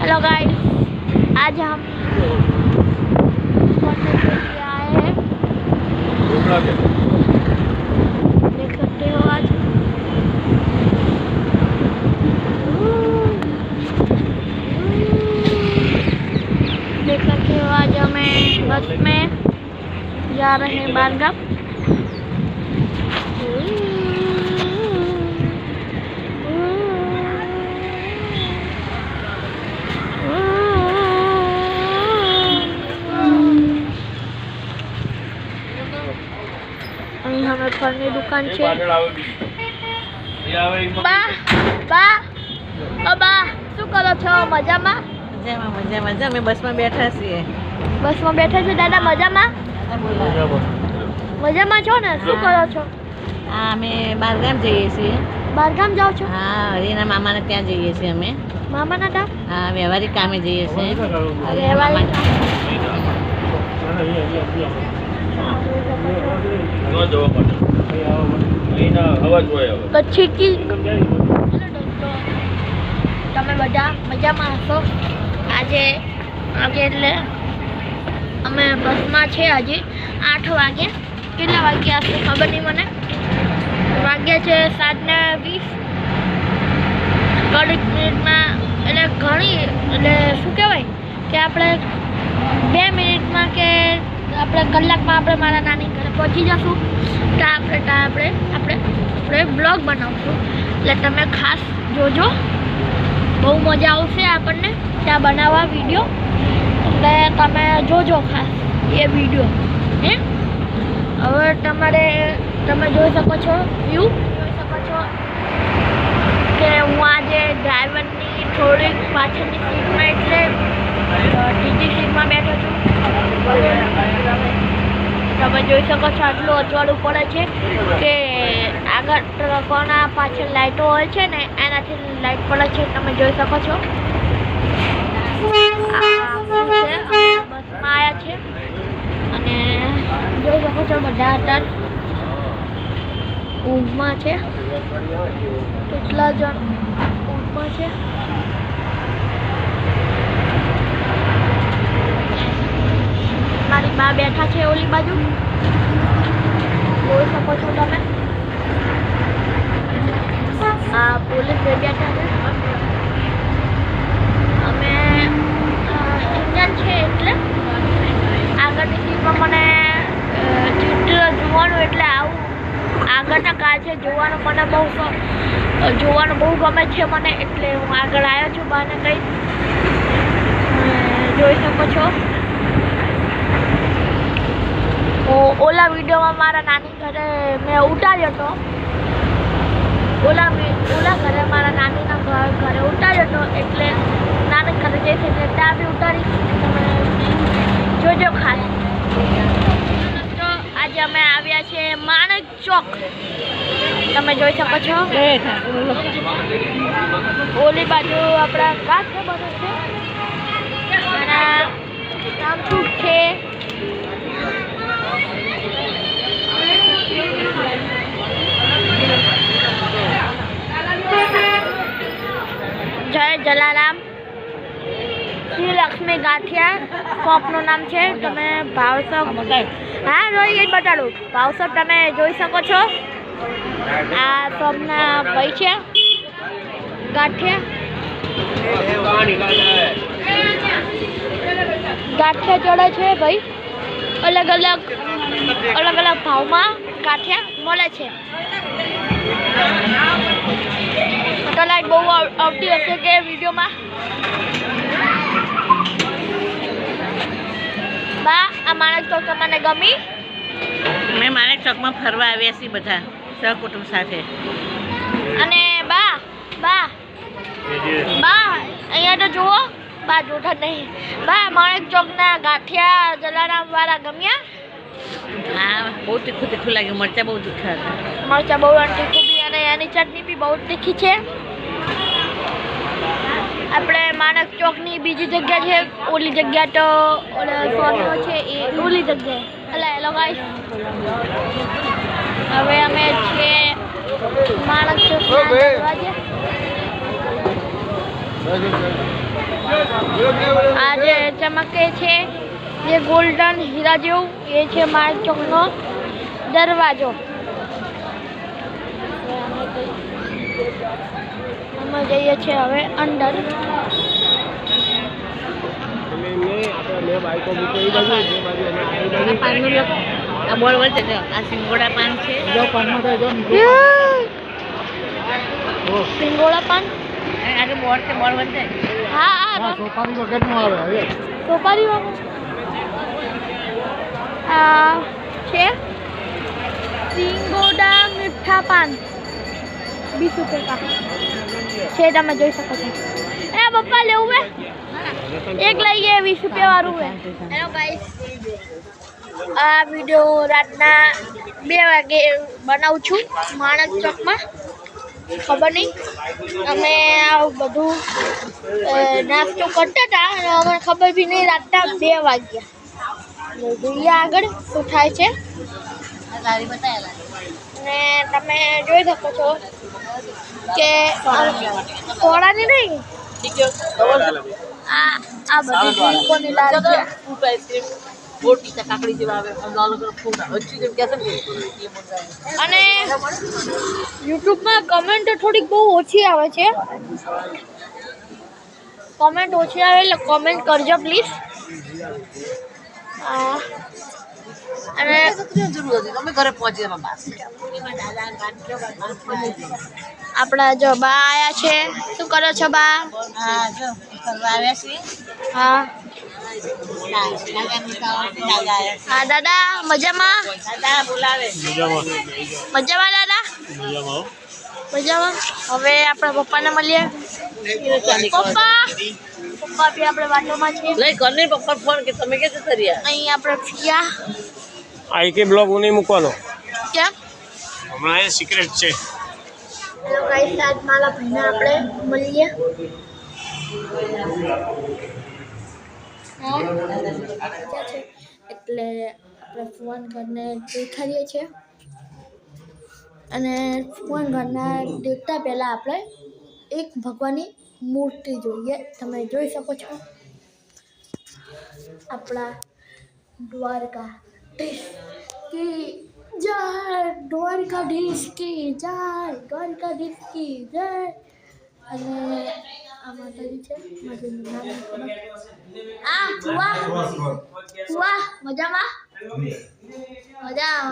Hello guys, आज हम करने के लिए आए हैं। देख सकते हो आज हमें बस में जा रहे हैं बारगाम। हमें फलनी दुकान છે બા શું કરો છો? મજામાં? મજામાં અમે બસમાં બેઠા છીએ. બસમાં બેઠા છે દાદા? મજામાં? મજામાં છો ને? શું કરો છો? હા, અમે બારગામ જઈએ છીએ. બારગામ જાઓ છો? હા, હરીના મામાને ત્યાં જઈએ છીએ અમે. મામાના ત્યાં? હા, વ્યવહારિક કામે જઈએ છીએ. પછી તમે બધા મજામાં હશો? આજે એટલે અમે બસમાં છે. આજે 8 વાગે. કેટલા વાગ્યા હશે ખબર નહીં મને. વાગ્યા છે 7:20. થોડીક મિનિટમાં એટલે ઘણી એટલે શું કહેવાય કે આપણે 2 મિનિટમાં કે આપણે કલાકમાં આપણે મારા નાની ઘરે પહોંચી જશું. તો આપણે બ્લોગ બનાવશું, એટલે તમે ખાસ જોજો. બહુ મજા આવશે આપણને ત્યાં બનાવવા વિડીયો, એટલે તમે જોજો ખાસ એ વિડીયો. હવે તમે જોઈ શકો છો વ્યૂ, જોઈ શકો છો કે હું આજે ડ્રાઈવરની થોડીક પાછળની સીટમાં એટલે ત્રીજી સીટમાં બેઠો છું. તમે જોઈ શકો છો આટલું અજવાળું પડે છે કે આગળ ટ્રકોના પાછળ લાઇટો હોય છે ને એનાથી લાઇટ પડે છે. તમે જોઈ શકો છો. બસમાં આવ્યા છે અને જોઈ શકો છો બધા અત્યારે ઊંઘમાં છે. કેટલા જણ ઊંઘમાં છે? મારી બા બેઠા છે ઓલી બાજુ, જોઈ શકો છો તમે. આ પોલીસ બેઠા છે. અમે ઇન્ડિયન છે એટલે આગળની સીટમાં મને ચિત્ર જોવાનું એટલે આવું આગળના કાર છે જોવાનું મને બહુ ગમે છે મને, એટલે હું આગળ આવ્યો છું બાને કંઈ. જોઈ શકો છો ઓલા વિડીયોમાં મારા નાની ઘરે મેં ઉતાર્યો હતો. ઓલા ઘરે મારા નાનીના ઘરે ઉતાર્યો હતો, એટલે નાની ઘરે જઈશ એટલે ત્યાં બી ઉતારીશ. તમે જોજો ખાસ. તો આજે અમે આવ્યા છે માણેક ચોક. તમે જોઈ શકો છો ઓલી બાજુ આપણા કાચ છે બધું છે. એના નામ શું છે? જય જલારામ શ્રી લક્ષ્મી ગાંઠિયા શોપનું નામ છે. તમે ભાવસર, હા રોઈ જ બતાડું. ભાવસર તમે જોઈ શકો છો. આ શોપના ભાઈ છે ગાંઠિયા ચડે છે ભાઈ. અલગ અલગ ભાવમાં ગાંઠિયા મળે છે. તો લાઈટ બહુ આવતી હશે કે વિડીયોમાં. બા આ માણેક ચોક તમને ગમી? અમે માણેક ચોકમાં ફરવા આવ્યા છીએ બધા સહકુટુંબ સાથે. અને બા અહીંયા તો જુઓ. બા જોતા નહીં. બા માણેક ચોકના ગાંઠિયા જલારામ વાળા ગમ્યા? હા, બહુ તીખું લાગ્યું. મરચાં બહુ તીખા હતા. મરચાં બહુ તીખું બી, અને એની ચટણી બી બહુ તીખી છે. આપણે માણેક ચોકની બીજી જગ્યા છે. ઓલી જગ્યા તો સ્વામીઓ છે એ ઓલી જગ્યાએ. હેલો ગાઈસ, હવે અમે છીએ માણેક ચોકના દરવાજે. આ જે ચમકે છે જે ગોલ્ડન હીરા જેવું એ છે માણેક ચોકનો દરવાજો. અમે જઈએ છીએ હવે અંદર. આ બોલ વચ્ચે જો આ સિંગોડા પાન છે. સિંગોડા પાન. આજે બોર્ડ છે બોર્ડ વચ્ચે. હા સોપારી વાળું આ છે સિંગોડા મીઠા પાન 20 રૂપિયા છે. તમે જોઈ શકો છો. એ પપ્પા લેવું હે એક લઈએ 20 રૂપિયા વાળું હે. હેલો ગાઈસ, આ વિડિયો રાતના 2 વાગે બનાવું છું માણેક ચોકમાં. ખબર નહીં અમે આવું બધું નાસ્તો કરતા હતા અને અમને ખબર બી નહીં રાતના 2 વાગ્યા. જોઈએ આગળ શું થાય છે. અને તમે જોઈ શકો છો કે સોડાની નહીં આ બધી ડ્રિંકોની લાલ છે. અને યુટ્યુબમાં કમેન્ટ થોડીક બહુ ઓછી આવે છે. કમેન્ટ ઓછી આવે એટલે કમેન્ટ કરજો પ્લીઝ. અને આપણા જો બા આયા છે. શું કરો છો બા? હા જો ફરવા આવ્યા છીએ. હા હા દાદા મજામાં? દાદા બોલાવે. મજામાં દાદા? મજામાં. હવે આપણા પપ્પાને મળીએ. પપ્પા બી આપણે વાટોમાં છે. લઈ કરને પપ્પા ફોન કે તમે કે જતા રહ્યા. અહીં આપણે ફિયા આઈકે બ્લોગ નહીં મૂકવાનો કેમ? હમણાં એ સિક્રેટ છે. હેલો ગાઈસ, આજ મારા ભાઈને આપણે મળીએ. એટલે આપણે ફોન કરીને દેખાડીએ છીએ. અને ફોન ઘરના દેખતા પહેલાં આપણે એક ભગવાનની મૂર્તિ જોઈએ. તમે જોઈ શકો છો આપણા દ્વારકાધીશ કી જય, દ્વારકાધીશ કી જય, દ્વારકાધીશ કી જય. અને આ માતાજી છે. માતાજીનું નામ ફુવા મજામાં? મજામાં.